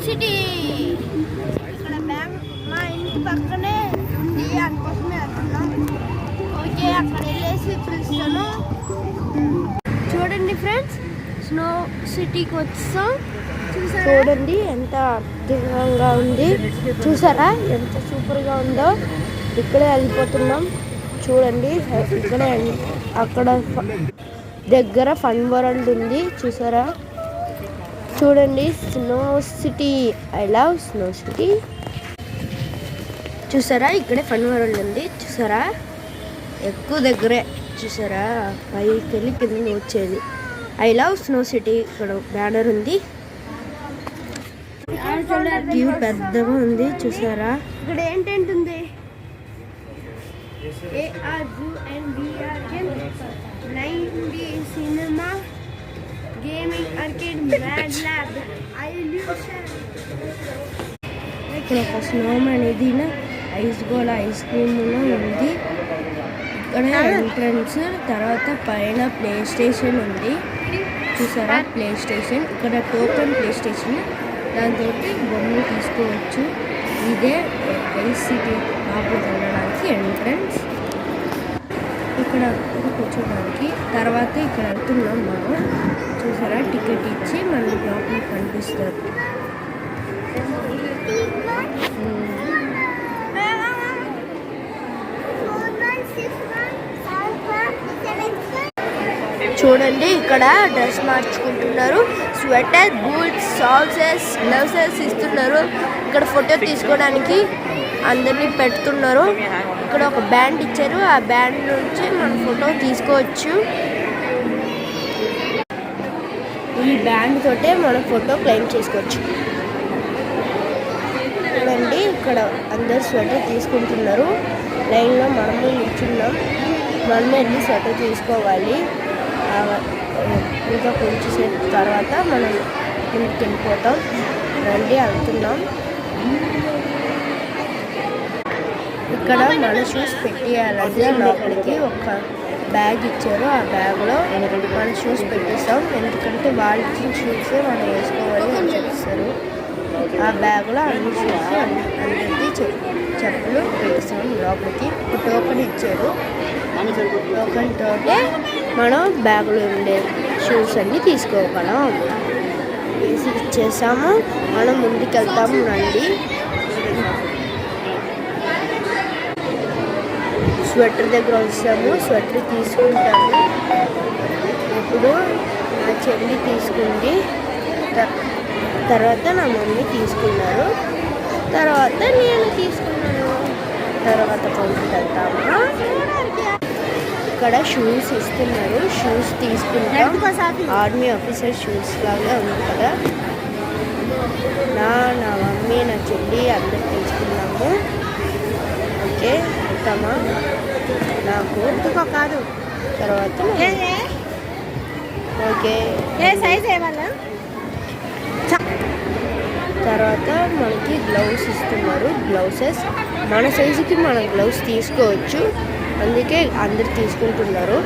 City. ఇక్కడ bank మా ఇంటి పక్కనే అందుకోసమే వెళ్తున్నాం. ఓకే, అక్కడ వెళ్ళేసి పిలుస్తాను. చూడండి ఫ్రెండ్స్, స్నో సిటీకి వచ్చాం. చూడండి ఎంత అద్భుతంగా ఉంది. చూసారా ఎంత సూపర్గా ఉందో. ఇక్కడే వెళ్ళిపోతున్నాం. చూడండి ఇక్కడే అక్కడ దగ్గర ఫన్ వరల్డ్ ఉంది. చూసారా, చూడండి snow city. I love snow city. చూసారా ఇక్కడే ఫన్ వరల్డ్ ఉంది. చూసారా ఎక్కువ దగ్గరే. చూసారా పైకి వెళ్ళి కింద వచ్చేది. I love snow city. ఇక్కడ బ్యానర్ ఉంది. క్యూ పెద్దగా ఉంది. చూసారా ఇక్కడ ఏంటంటుంది cinema gaming arcade mad lab illusion. ఇక్కడ ఒక స్నోమ్యాన్ ఇది ఐస్ గోళ ఐస్ క్రీమ్ ఉంది. ఇక్కడ ఎంట్రన్స్. తర్వాత పైన ప్లే స్టేషన్ ఉంది. చూసారా ప్లే స్టేషన్. ఇక్కడ టోకెన్ ప్లే స్టేషన్. దాంతో బొమ్మలు తీసుకోవచ్చు. ఇదే ఐస్ సిటీ లోపలికి వెళ్ళడానికి ఎంట్రన్స్. ఇక్కడ కూర్చోడానికి. తర్వాత ఇక్కడ వెళ్తున్నాం మనం. చూసారా టికెట్ ఇచ్చి మనం లోపలికి కనిపిస్తారు. చూడండి ఇక్కడ డ్రెస్ మార్చుకుంటున్నారు. స్వెటర్, బూట్స్, సాక్సెస్, గ్లౌసెస్ ఇస్తున్నారు. ఇక్కడ ఫోటో తీసుకోవడానికి అందరినీ పెడుతున్నారు. ఇక్కడ ఒక బ్యాండ్ ఇచ్చారు. ఆ బ్యాండ్ నుంచి మనం ఫోటో తీసుకోవచ్చు. ఈ బ్యాండ్ తోటే మనం ఫోటో క్లెయిమ్ చేసుకోవచ్చు. చూడండి ఇక్కడ అందరు స్వెటర్ తీసుకుంటున్నారు. లైన్లో మనము నిల్చున్నాం. మనమే వెళ్ళి స్వెటర్ తీసుకోవాలి. ఇంకా కొంచెం సేపు తర్వాత మనం ఇంటికి వెళ్ళిపోతాం. రండి వెళ్తున్నాం. ఇక్కడ మన షూస్ పెట్టేయాలంటే లోపలికి ఒక బ్యాగ్ ఇచ్చారు. ఆ బ్యాగ్లో మన షూస్ పెట్టేస్తాం. ఎందుకంటే వాళ్ళు ఇచ్చిన షూస్ మనం వేసుకోవాలి అని చెప్పేస్తారు. ఆ బ్యాగ్లో అన్ని షూస్ అందరికీ చెప్పులు పెట్టేస్తాం. లోపలికి టోకెన్ ఇచ్చారు. టోకెన్ తోటే మనం బ్యాగ్లో ఉండే షూస్ అన్నీ తీసుకోగలం. ఇచ్చేసాము. మనం ముందుకు వెళ్తాము. రండి. స్వెటర్ దగ్గర వచ్చాము. స్వెటర్ తీసుకుంటాము. ఇప్పుడు నా చెల్లి తీసుకుంది. తర్వాత నా మమ్మీ తీసుకున్నారు. తర్వాత నేను తీసుకున్నాను. తర్వాత కొంచెం వెళ్తాము. ఇక్కడ షూస్ ఇస్తున్నారు. షూస్ తీసుకుంటాం. ఆర్మీ ఆఫీసర్ షూస్ లాగా ఉంది కదా. నా మమ్మీ, నా చెల్లి అందరు తీసుకున్నాము. ఓకే వెళ్తామా. నాకు కాదు. తర్వాత ఓకే తర్వాత మనకి గ్లౌస్ ఇస్తున్నారు. గ్లౌసెస్ మన సైజుకి మనం గ్లౌస్ తీసుకోవచ్చు. అందుకే అందరు తీసుకుంటున్నారు.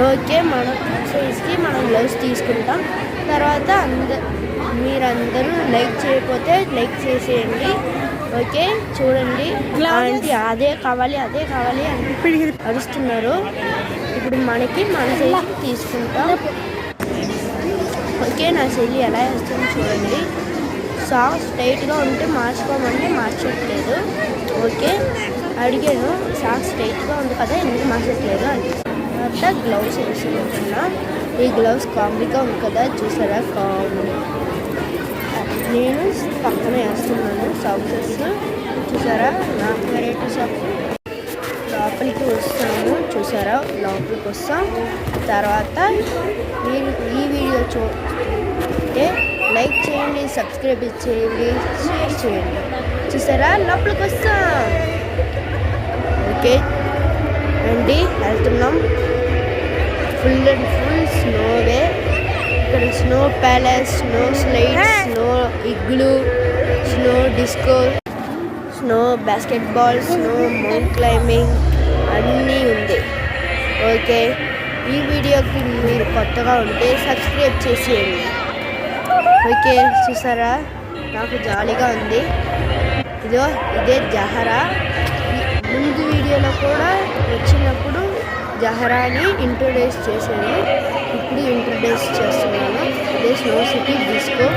ఓకే మన సైజ్కి మనం గ్లౌస్ తీసుకుంటాం. తర్వాత మీరందరూ లైక్ చేయకపోతే లైక్ చేసేయండి. ఓకే చూడండి ఆంటీ అదే కావాలి అదే కావాలి అని అరుస్తున్నారు. ఇప్పుడు మనకి మన సైజుకి తీసుకుంటాం. ఓకే నా చెల్లి ఎలా వేస్తుంది చూడండి. సాక్స్ టైట్గా ఉంటే మార్చుకోమంటే మార్చట్లేదు. ఓకే అడిగాను సాక్స్ టైట్గా ఉంది కదా ఎందుకు మార్చట్లేదు అని. తర్వాత గ్లౌస్ వేసుకుంటున్నా. ఈ గ్లౌస్ కామెడీగా ఉంది కదా. చూసారా కామెడీ. నేను పక్కన వేస్తున్నాను సాక్సెస్. చూసారా నాకు వెరైటీ సాక్స్. లోపలికి వస్తాము. చూసారా లోపలికి వస్తాం. తర్వాత మీరు ఈ వీడియో చూస్తే లైక్ చేయండి, సబ్స్క్రైబ్ చేయండి, షేర్ చేయండి. చూసారా లోపలికి వస్తాం. ఓకే అండి వెళ్తున్నాం. ఫుల్ అండ్ ఫుల్ స్నోవే. ఇక్కడ snow palace, snow slides, snow igloo, snow disco, snow basketball, snow mount climbing అన్నీ ఉంది. ఓకే ఈ వీడియోకి మీరు కొత్తగా ఉంటే సబ్స్క్రైబ్ చేసేయండి. ఓకే చూసారా, నాకు జాలీగా ఉంది. ఇదే జహరా. ముందు వీడియోలో కూడా వచ్చినప్పుడు జహరాని ఇంట్రొడ్యూస్ చేశాను, ఇప్పుడు ఇంట్రొడ్యూస్ చేస్తున్నాను. ఇదే snow city disco,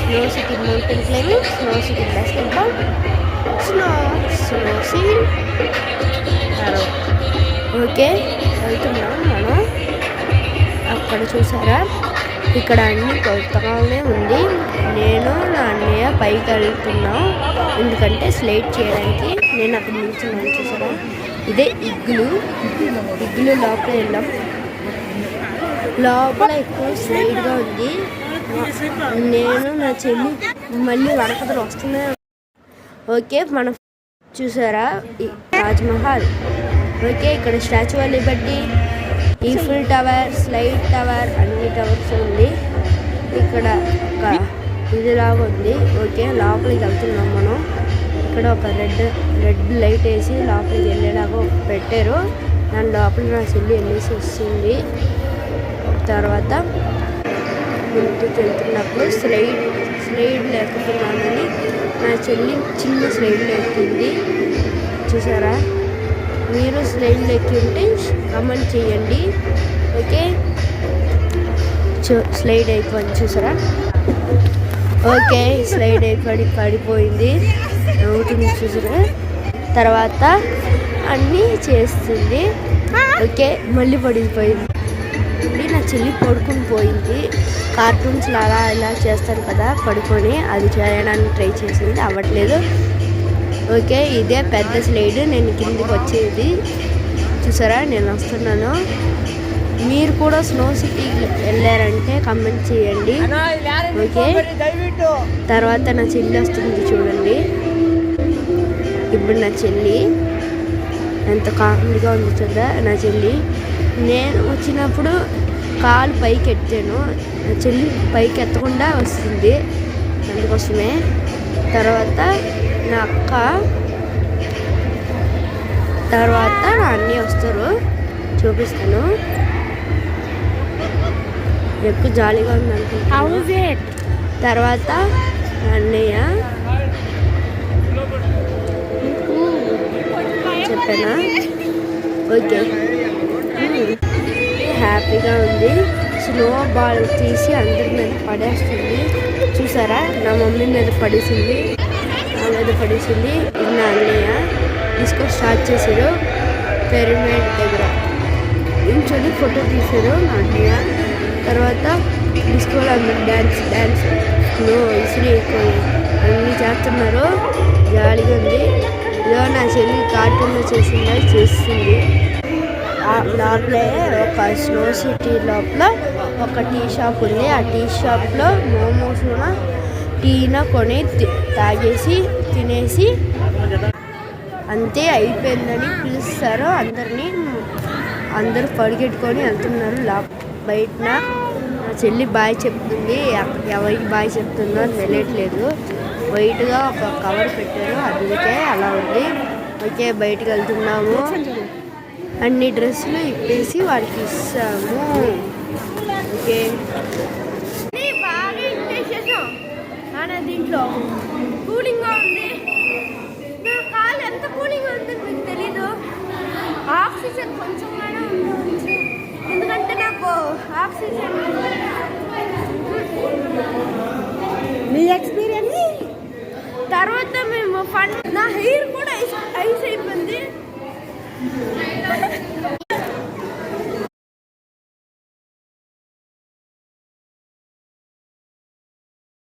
snow city mountain climbing, snow city basketball, snow city. Okay వెళ్తున్నాం మనం. అక్కడ చూసారా, ఇక్కడ అన్ని కొత్తగానే ఉంది. నేను నా అన్నయ్య పైకి వెళ్తున్నాం, ఎందుకంటే స్లైడ్ చేయడానికి. నేను అక్కడ నిల్చున్నాను చూసారా, ఇదే ఇగ్గులు లోపల వెళ్ళాం. లోపల ఎక్కువ స్లైడ్గా ఉంది. నేను నా చెల్లి మళ్ళీ వడకథలు వస్తున్నాయి. ఓకే మనం చూసారా తాజ్మహల్. ఓకే ఇక్కడ statue of Liberty, Eiffel tower, slide tower, అన్ని టవర్స్ ఉంది. ఇక్కడ ఒక ఇదిలాగా ఉంది. ఓకే లోపలికి వెళ్తున్నాం మనం. ఇక్కడ ఒక రెడ్ లైట్ వేసి లోపలికి వెళ్ళేలాగా పెట్టారు. దాని లోపల నా చెల్లి వెళ్ళేసి వస్తుంది. తర్వాత ముందుకు వెళ్తున్నప్పుడు స్లైడ్ లేకపోతున్నానని నా చెల్లి చిన్న స్లైడ్లో ఎక్కింది చూసారా. మీరు స్లైడ్లో ఎక్కి ఉంటే కమెంట్ చేయండి. ఓకే స్లైడ్ అయిపోయింది చూసారా. ఓకే స్లైడ్ అయిపోయి పడిపోయింది, నవ్వుతుంది చూసారా. తర్వాత అన్నీ చేస్తుంది. ఓకే మళ్ళీ పడిపోయింది. నా చెల్లి పడుకుని పోయింది. కార్టూన్స్ అలా ఇలా చేస్తారు కదా పడుకొని, అది చేయడానికి ట్రై చేసింది, అవ్వట్లేదు. ఓకే ఇదే పెద్ద స్లైడ్, నేను కిందికి వచ్చేది చూసారా. నేను వస్తున్నాను. మీరు కూడా స్నో సిటీకి వెళ్ళారంటే కమెంట్ చేయండి. ఓకే తర్వాత నా చెల్లి వస్తుంది చూడండి. ఇప్పుడు నా చెల్లి ఎంత కామెడీగా ఉంది చూద్దా నా చెల్లి. నేను వచ్చినప్పుడు కాలు పైకి ఎత్తాను, నా చెల్లి పైకి ఎత్తకుండా వస్తుంది, అందుకోసమే. తర్వాత నా అక్క, తర్వాత నా అన్నయ్య వస్తారు, చూపిస్తాను. ఎక్కువ జాలీగా ఉంది అనుకుంటున్నాను. తర్వాత నా అన్నయ్య చెప్పానా. ఓకే హ్యాపీగా ఉంది. స్నో బాల్ తీసి అందరి మీద పడేస్తుంది చూసారా. నా మమ్మీ మీద పడేసింది, నా మీద పడేసింది. ఇది నా అన్నయ్య డిస్కో స్టార్ట్ చేశారు. పిరమిడ్ దగ్గర నించొని ఫోటో తీశారు నా అన్నయ్య. తర్వాత డిస్కోలో అందరు డ్యాన్స్ స్నో ఇసిరి అన్నీ చేస్తున్నారు, జాలీగా ఉంది. ఇదో నా చెల్లి కార్టూన్లో చేస్తుంది. లోపలే ఒక స్నో సిటీ లోపల ఒక టీ షాప్ ఉంది. ఆ టీ షాప్లో మోమోస్ టీనా కొని తాగేసి తినేసి అంతే అయిపోయిందని పిలుస్తారు అందరినీ. అందరూ పరిగెట్టుకొని వెళ్తున్నారు. బయట నా చెల్లి బాయ్ చెప్తుంది, ఎవరికి బాయ్ చెప్తుందో అని తెలియట్లేదు. వైట్గా ఒక కవర్ పెట్టారు, అందుకే అలా ఉంది. ఓకే బయటకు వెళ్తున్నాము. అన్ని డ్రెస్సులు ఇప్పేసి వాడికి ఇస్తాము. ఓకే దీంట్లో కూలింగ్గా ఉంది. నా కాలు ఎంత కూలింగ్గా ఉందో మీకు తెలీదు. ఆక్సిజన్ కొంచెంగానే ఉంది, ఎందుకంటే నాకు ఆక్సిజన్. మీ ఎక్స్పీరియన్స్ తర్వాత మేము నా హెయిర్ కూడా ఐస్ అయిపోయింది.